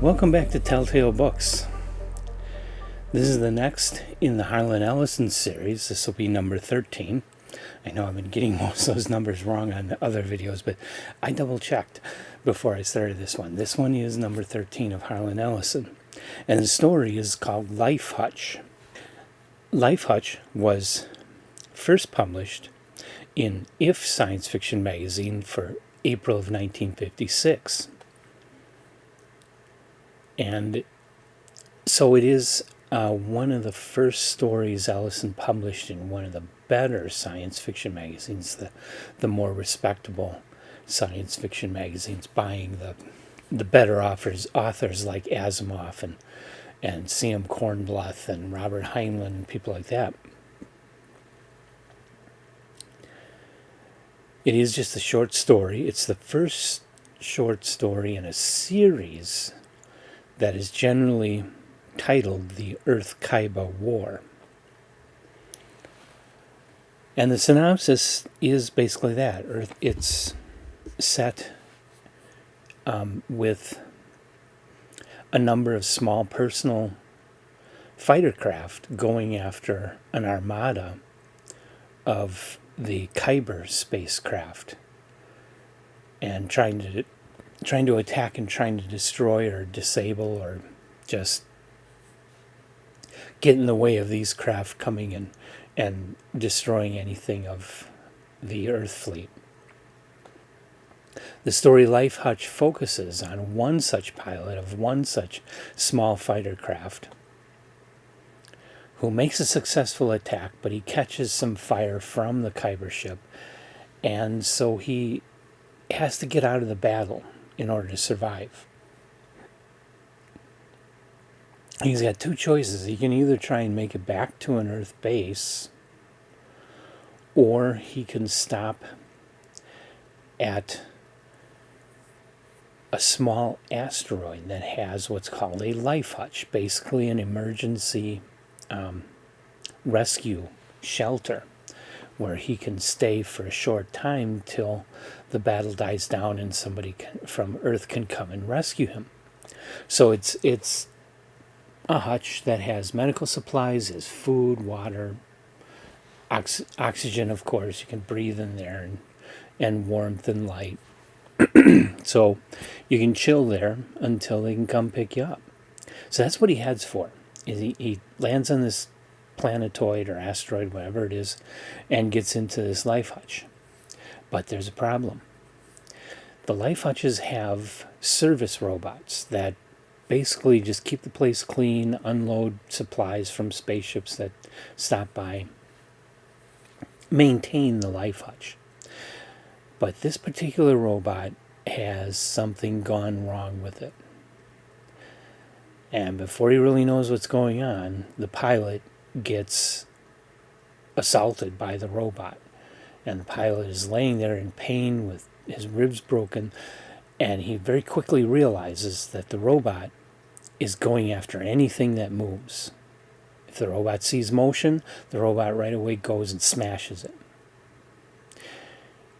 Welcome back to Telltale Books. This is the next in the Harlan Ellison series. This will be number 13. I know I've been getting most of those numbers wrong on the other videos, but I double checked before I started this one. This one is number 13 of Harlan Ellison. And the story is called Life, Hutch. Life, Hutch was first published in If Science Fiction magazine for April of 1956. And so it is one of the first stories Ellison published in one of the better science fiction magazines, the more respectable science fiction magazines, buying the better authors like Asimov and C.M. Kornbluth and Robert Heinlein and people like that. It is just a short story. It's the first short story in a series that is generally titled The Earth-Kaiba War. And the synopsis is basically that. It's set with a number of small personal fighter craft going after an armada of the Kyber spacecraft and trying to attack and trying to destroy or disable or just get in the way of these craft coming in and destroying anything of the Earth fleet. The story Life, Hutch focuses on one such pilot of one such small fighter craft who makes a successful attack, but he catches some fire from the Kyber ship, and so he has to get out of the battle in order to survive. He's got two choices. He can either try and make it back to an Earth base, or he can stop at a small asteroid that has what's called a life hutch, basically an emergency rescue shelter, where he can stay for a short time till the battle dies down and somebody from Earth can come and rescue him. So it's a hutch that has medical supplies, has food, water, oxygen, of course. You can breathe in there, and warmth and light. So you can chill there until they can come pick you up. So that's what he heads for. He lands on this planetoid or asteroid, whatever it is, and gets into this life hutch. But there's a problem. The life hutches have service robots that basically just keep the place clean, unload supplies from spaceships that stop by, maintain the life hutch. But this particular robot has something gone wrong with it. And before he really knows what's going on, the pilot gets assaulted by the robot. And the pilot is laying there in pain with his ribs broken. And he very quickly realizes that the robot is going after anything that moves. If the robot sees motion, the robot right away goes and smashes it.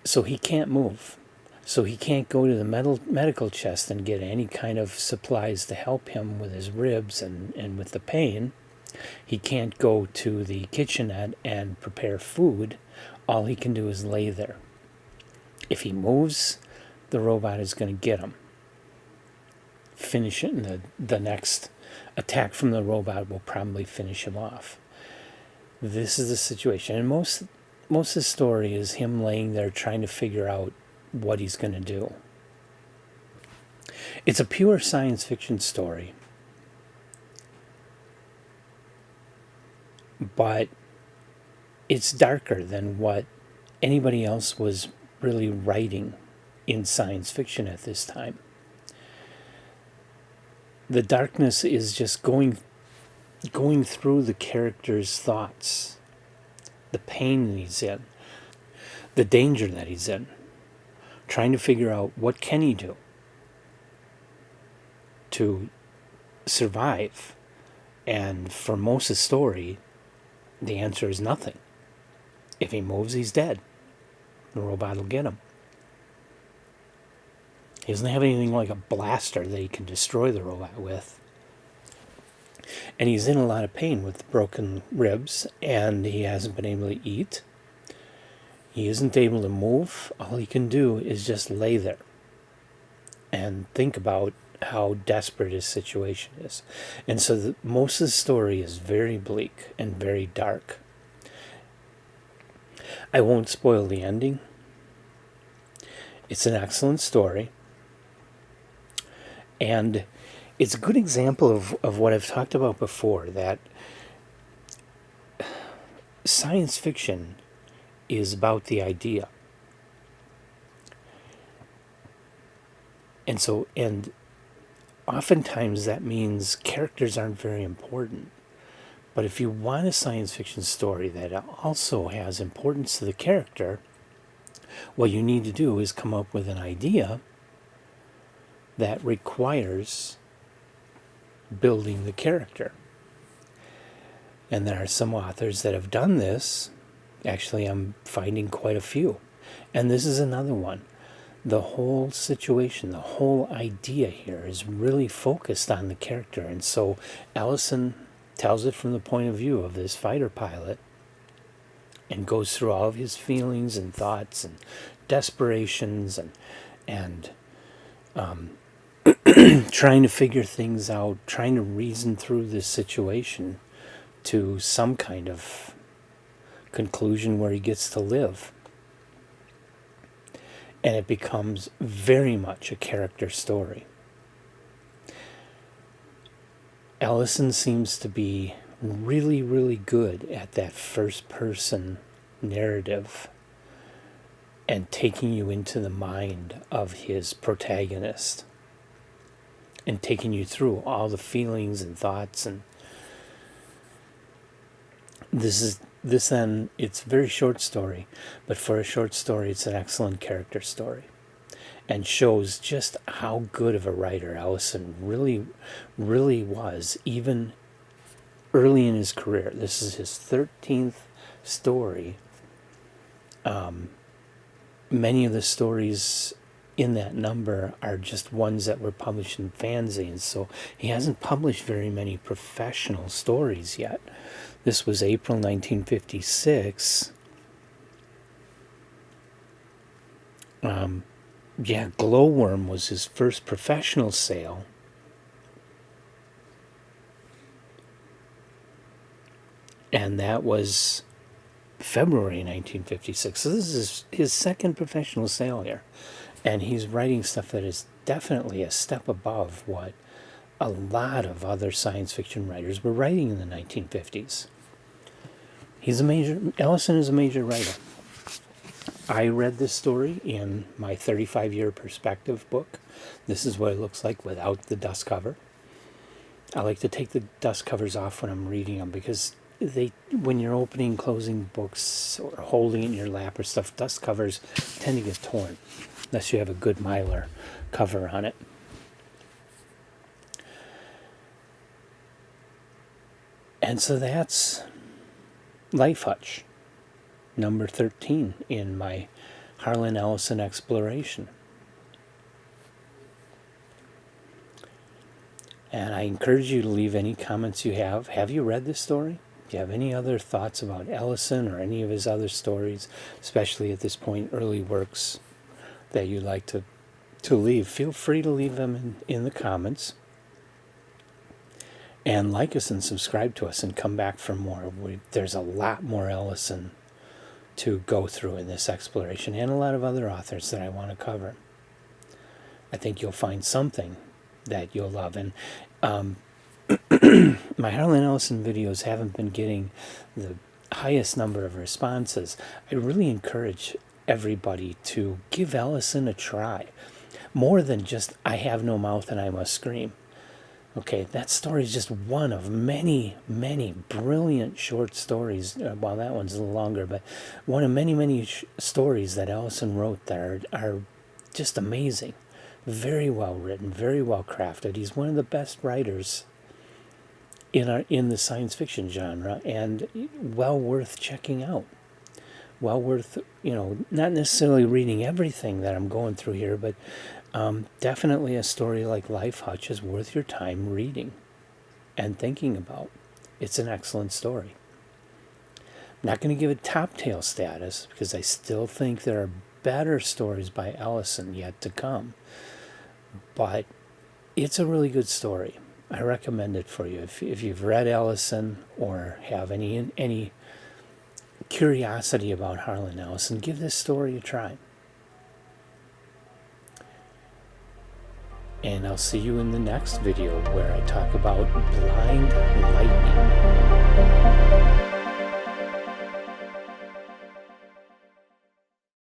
So he can't move. So he can't go to the medical chest and get any kind of supplies to help him with his ribs and with the pain. He can't go to the kitchenette and prepare food. All he can do is lay there. If he moves, the robot is going to get him. Finish it, and the next attack from the robot will probably finish him off. This is the situation. And most of the story is him laying there trying to figure out what he's going to do. It's a pure science fiction story, but it's darker than what anybody else was really writing in science fiction at this time. The darkness is just going through the character's thoughts, the pain that he's in, the danger that he's in, trying to figure out what can he do to survive. And for most of the story, the answer is nothing. If he moves, he's dead. The robot will get him. He doesn't have anything like a blaster that he can destroy the robot with. And he's in a lot of pain with broken ribs, and he hasn't been able to eat. He isn't able to move. All he can do is just lay there and think about how desperate his situation is. And so most of the story is very bleak and very dark. I won't spoil the ending. It's an excellent story. And it's a good example of what I've talked about before, that science fiction is about the idea. And oftentimes that means characters aren't very important. But if you want a science fiction story that also has importance to the character, what you need to do is come up with an idea that requires building the character. And there are some authors that have done this. Actually, I'm finding quite a few. And this is another one. The whole situation, the whole idea here is really focused on the character. And so Ellison tells it from the point of view of this fighter pilot and goes through all of his feelings and thoughts and desperations and trying to figure things out, trying to reason through this situation to some kind of conclusion where he gets to live. And it becomes very much a character story. Ellison seems to be really, really good at that first-person narrative and taking you into the mind of his protagonist and taking you through all the feelings and thoughts. And this then, it's a very short story, but for a short story, it's an excellent character story and shows just how good of a writer Ellison really, really was, even early in his career. This is his 13th story. Many of the stories in that number are just ones that were published in fanzines, so he hasn't published very many professional stories yet. This was April 1956. Glowworm was his first professional sale. And that was February 1956. So this is his second professional sale here. And he's writing stuff that is definitely a step above what a lot of other science fiction writers were writing in the 1950s. Ellison is a major writer. I read this story in my 35-year perspective book. This is what it looks like without the dust cover. I like to take the dust covers off when I'm reading them because when you're opening and closing books or holding it in your lap or stuff, dust covers tend to get torn unless you have a good Mylar cover on it. And so that's Life Hutch, number 13 in my Harlan Ellison exploration. And I encourage you to leave any comments you have. Have you read this story? Do you have any other thoughts about Ellison or any of his other stories, especially at this point, early works that you'd like to leave? Feel free to leave them in the comments. And like us and subscribe to us and come back for more. There's a lot more Ellison to go through in this exploration and a lot of other authors that I want to cover. I think you'll find something that you'll love. And my Harlan Ellison videos haven't been getting the highest number of responses. I really encourage everybody to give Ellison a try. More than just, I have no mouth and I must scream. Okay, that story is just one of many, many brilliant short stories. Well, that one's a little longer, but one of many, many stories that Ellison wrote that are just amazing. Very well written, very well crafted. He's one of the best writers in the science fiction genre, and well worth checking out. Well worth, not necessarily reading everything that I'm going through here, but Definitely a story like Life, Hutch is worth your time reading and thinking about. It's an excellent story. I'm not going to give it top tail status because I still think there are better stories by Ellison yet to come. But it's a really good story. I recommend it for you. If you've read Ellison or have any curiosity about Harlan Ellison, give this story a try. And I'll see you in the next video where I talk about blind lightning.